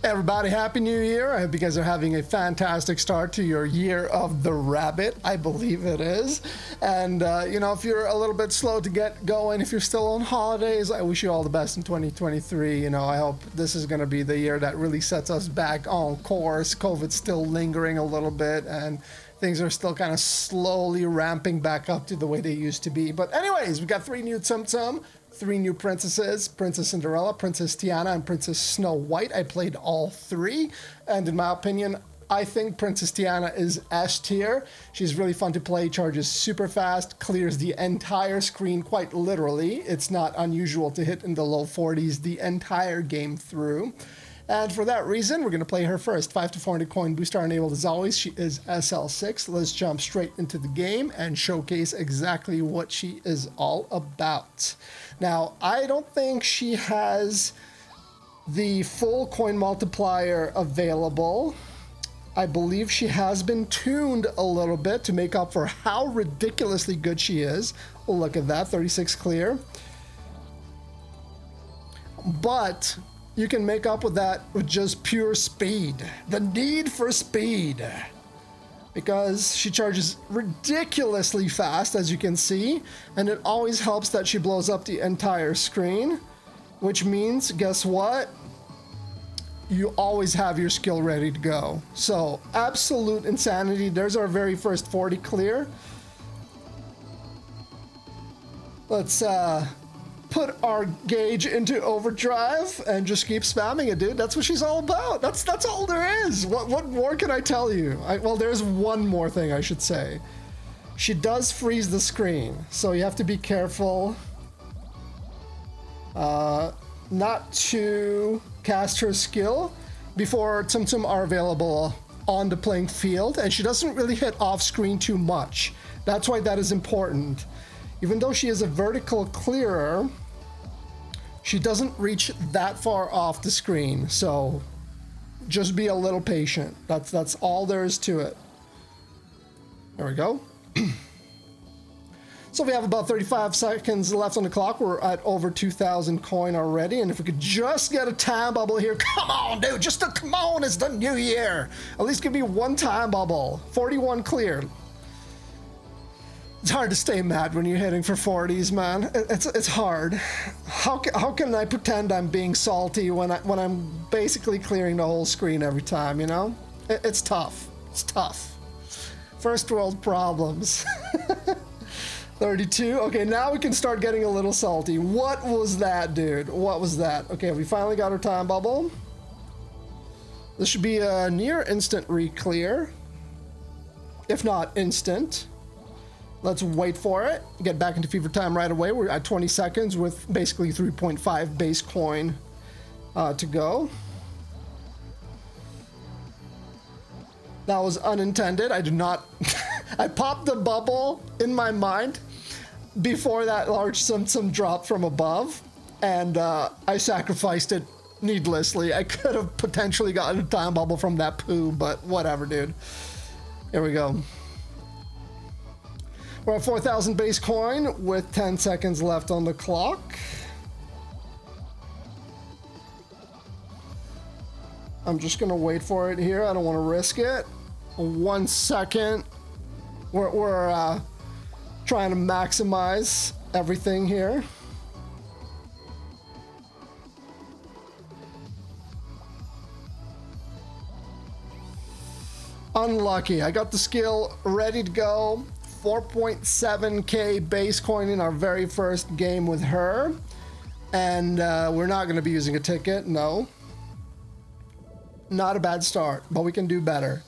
Everybody, Happy New Year. I hope you guys are having a fantastic start to your year of the rabbit. I believe it is. And, if you're a little bit slow to get going, if you're still on holidays, I wish you all the best in 2023. I hope this is going to be the year that really sets us back on course. COVID's still lingering a little bit, and things are still kind of slowly ramping back up to the way they used to be. But anyways, we got 3 new Tsum Tsum. 3 new princesses, Princess Cinderella, Princess Tiana, and Princess Snow White. I played all 3, and in my opinion, I think Princess Tiana is S tier. She's really fun to play, charges super fast, clears the entire screen quite literally. It's not unusual to hit in the low 40s the entire game through. And for that reason, we're going to play her first. 5 to 400 coin booster enabled as always. She is SL6. Let's jump straight into the game and showcase exactly what she is all about. Now, I don't think she has the full coin multiplier available. I believe she has been tuned a little bit to make up for how ridiculously good she is. Oh, look at that, 36 clear. But you can make up with that with just pure speed. The need for speed. Because she charges ridiculously fast, as you can see, and it always helps that she blows up the entire screen, which means, guess what? You always have your skill ready to go. So, absolute insanity. There's our very first 40 clear. Let's put our gauge into overdrive and just keep spamming it, dude. That's what she's all about. That's all there is. What more can I tell you? Well, there's one more thing I should say. She does freeze the screen, so you have to be careful not to cast her skill before Tsum Tsum are available on the playing field, and she doesn't really hit off screen too much. That's why that is important. Even though she is a vertical clearer, she doesn't reach that far off the screen. So just be a little patient. That's all there is to it. There we go. So we have about 35 seconds left on the clock. We're at over 2,000 coin already. And if we could just get a time bubble here. Come on, dude. Come on. It's the new year. At least give me one time bubble. 41 clear. It's hard to stay mad when you're hitting for 40s, man. It's hard. How can I pretend I'm being salty when I'm basically clearing the whole screen every time, It's tough. It's tough. First world problems. 32. Okay, now we can start getting a little salty. What was that, dude? What was that? Okay, we finally got our time bubble. This should be a near instant re-clear. If not instant. Let's wait for it. Get back into fever time right away. We're at 20 seconds with basically 3.5 base coin to go. That was unintended. I did not... I popped the bubble in my mind before that large Tsum Tsum dropped from above, and I sacrificed it needlessly. I could have potentially gotten a time bubble from that poo, but whatever, dude. Here we go. We're at 4,000 base coin with 10 seconds left on the clock. I'm just gonna wait for it here. I don't want to risk it. 1 second. We're trying to maximize everything here. Unlucky. I got the skill ready to go. 4.7k base coin in our very first game with her, and we're not going to be using a ticket. No, not a bad start, but we can do better.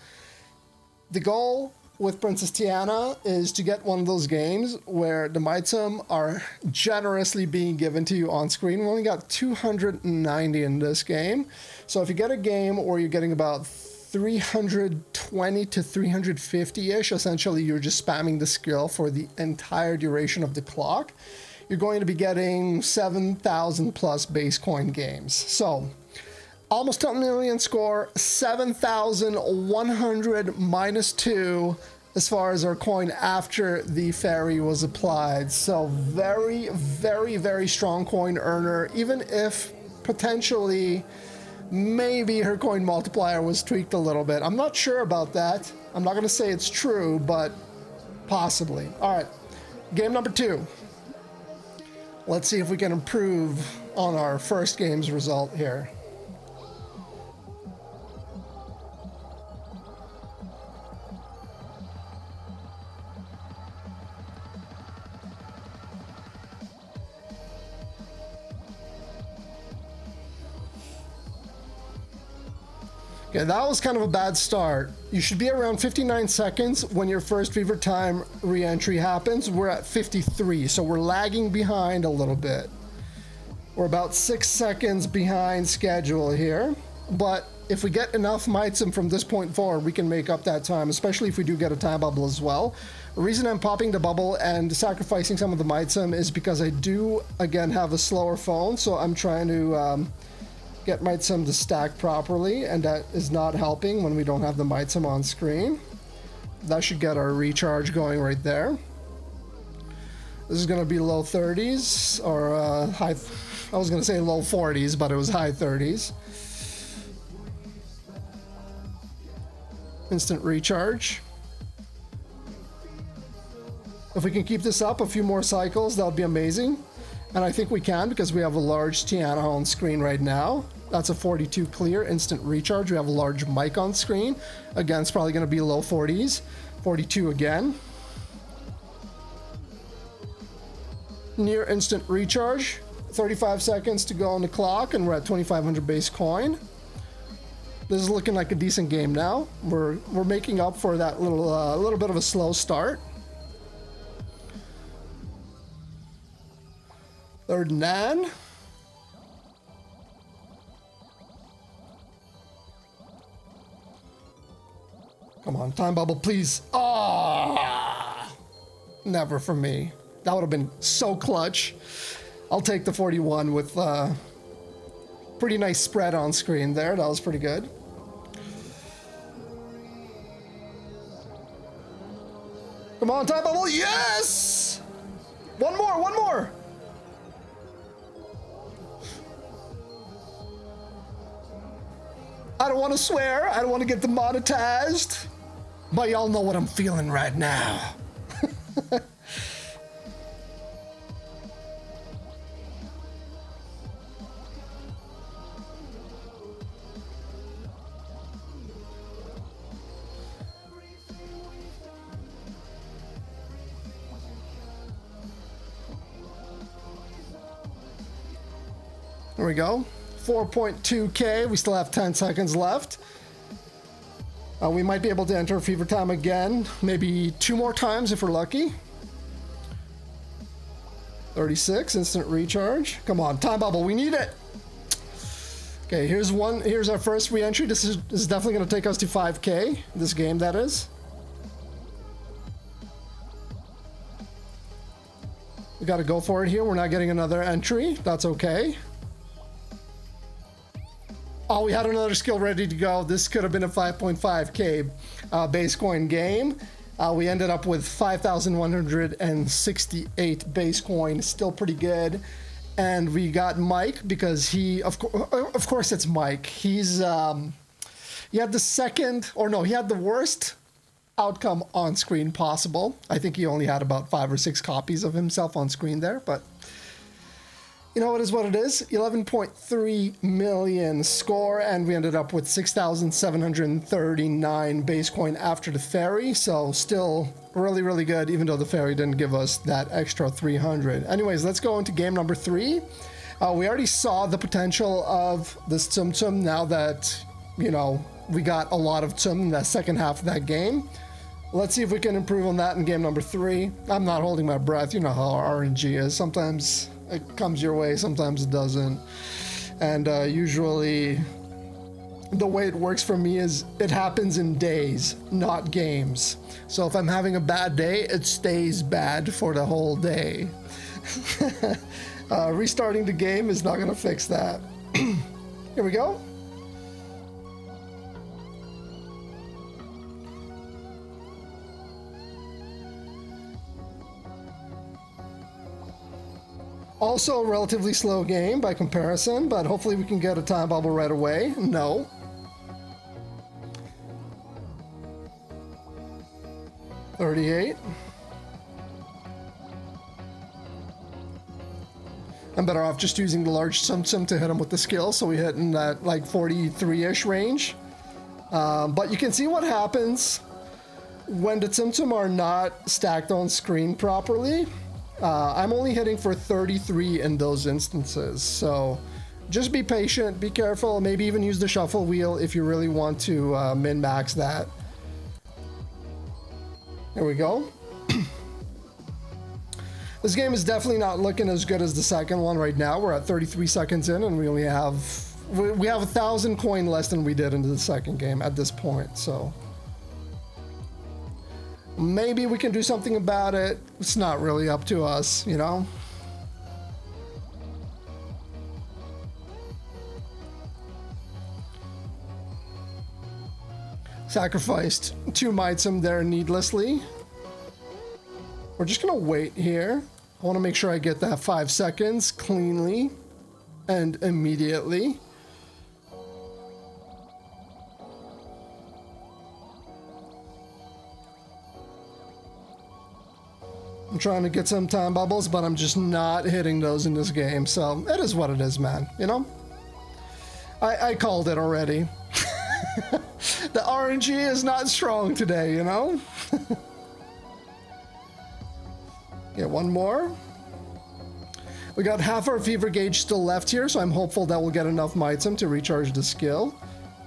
The goal with Princess Tiana is to get one of those games where the Tsum are generously being given to you on screen. We only got 290 in this game, so if you get a game where you're getting about 320 to 350-ish, essentially you're just spamming the skill for the entire duration of the clock, you're going to be getting 7,000 plus base coin games. So almost 10 million score, 7,100 minus 2 as far as our coin after the fairy was applied. So very, very, very strong coin earner, even if potentially maybe her coin multiplier was tweaked a little bit. I'm not sure about that. I'm not going to say it's true, but possibly. All right, game number 2. Let's see if we can improve on our first game's result here. Okay, that was kind of a bad start. You should be around 59 seconds when your first fever time re-entry happens. We're at 53, so we're lagging behind a little bit. We're about 6 seconds behind schedule here, but if we get enough Mitsum from this point forward, we can make up that time, especially if we do get a time bubble as well. The reason I'm popping the bubble and sacrificing some of the Mitsum is because I do, again, have a slower phone, so I'm trying to get Mitsum to stack properly, and that is not helping when we don't have the Mitsum on screen. That should get our recharge going right there. This is going to be low 30s, or high, I was going to say low 40s, but it was high 30s. Instant recharge. If we can keep this up a few more cycles, that would be amazing. And I think we can because we have a large Tiana on screen right now. That's a 42 clear, instant recharge. We have a large mic on screen. Again, it's probably going to be low 40s. 42 again. Near instant recharge. 35 seconds to go on the clock, and we're at 2,500 base coin. This is looking like a decent game now. We're making up for that little bit of a slow start. Third Nan. Come on, time bubble, please. Ah, never for me. That would have been so clutch. I'll take the 41 with pretty nice spread on screen there. That was pretty good. Come on, time bubble. Yes! One more, one more. I don't want to swear. I don't want to get demonetized. But y'all know what I'm feeling right now. There we go. 4.2k. We still have 10 seconds left. We might be able to enter fever time again, maybe 2 more times if we're lucky. 36, instant recharge. Come on, time bubble, we need it. Okay, here's our first re-entry. This is definitely going to take us to 5k, this game that is. We got to go for it here. We're not getting another entry. That's okay. Oh, we had another skill ready to go. This could have been a 5.5k base coin game. We ended up with 5,168 base coin, still pretty good. And we got Mike because he, of course it's Mike. He had the worst outcome on screen possible. I think he only had about 5 or 6 copies of himself on screen there, but you know, it is what it is. 11.3 million score, and we ended up with 6,739 base coin after the ferry. So still really, really good, even though the ferry didn't give us that extra 300. Anyways, let's go into game number 3. We already saw the potential of this Tsum Tsum now that, you know, we got a lot of Tsum in that second half of that game. Let's see if we can improve on that in game number 3. I'm not holding my breath. You know how RNG is. Sometimes it comes your way, sometimes it doesn't. And usually the way it works for me is it happens in days, not games. So if I'm having a bad day, it stays bad for the whole day. Restarting the game is not gonna fix that. Here we go. Also a relatively slow game by comparison, but hopefully we can get a time bubble right away. No. $38. I'm better off just using the large Tsum Tsum to hit him with the skill, so we hit in that like 43-ish range. But you can see what happens when the Tsum Tsum are not stacked on screen properly. I'm only hitting for 33 in those instances, so just be patient, be careful, maybe even use the shuffle wheel if you really want to min-max that. There we go. This game is definitely not looking as good as the second one right now. We're at 33 seconds in, and we only have 1,000 coin less than we did into the second game at this point, so maybe we can do something about it. It's not really up to us, you know? Sacrificed 2 Mitsum there needlessly. We're just gonna wait here. I want to make sure I get that 5 seconds cleanly and immediately. I'm trying to get some time bubbles, but I'm just not hitting those in this game, so it is what it is, man, you know? I called it already. The RNG is not strong today, you know? Get one more. We got half our fever gauge still left here, so I'm hopeful that we'll get enough Mitsum to recharge the skill.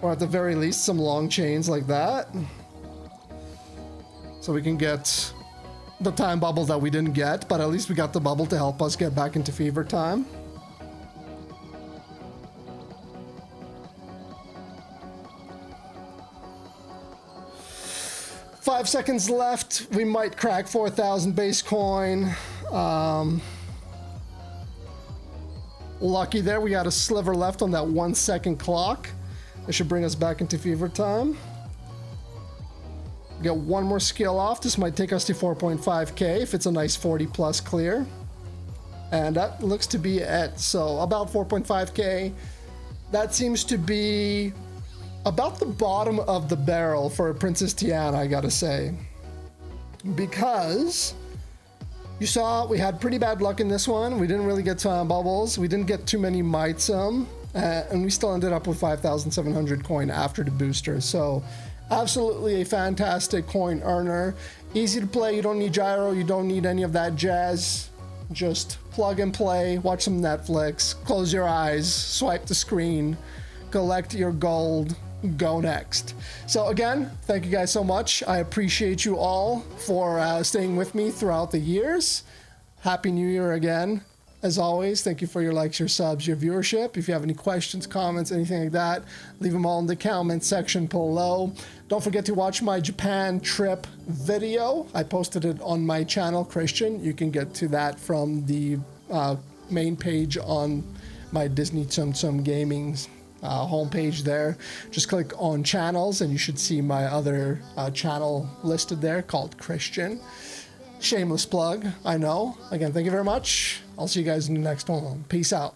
Or at the very least, some long chains like that. So we can get the time bubble that we didn't get, but at least we got the bubble to help us get back into fever time. Five seconds left. We might crack 4,000 base coin. Lucky there. We got a sliver left on that 1 second clock. It should bring us back into fever time. Get one more skill off. This might take us to 4.5k if it's a nice 40 plus clear. And that looks to be it. So about 4.5k. That seems to be about the bottom of the barrel for Princess Tiana, I gotta say. Because you saw we had pretty bad luck in this one. We didn't really get time bubbles. We didn't get too many Mitsum. And we still ended up with 5,700 coin after the booster. So absolutely a fantastic coin earner. Easy to play. You don't need gyro. You don't need any of that jazz. Just plug and play. Watch some Netflix. Close your eyes. Swipe the screen. Collect your gold. Go next. So again, thank you guys so much. I appreciate you all for staying with me throughout the years. Happy New Year again. As always, thank you for your likes, your subs, your viewership. If you have any questions, comments, anything like that, leave them all in the comment section below. Don't forget to watch my Japan trip video. I posted it on my channel, Christian. You can get to that from the main page on my Disney Tsum Tsum Gaming homepage there. Just click on channels and you should see my other channel listed there called Christian. Shameless plug, I know. Again, thank you very much. I'll see you guys in the next one. Peace out.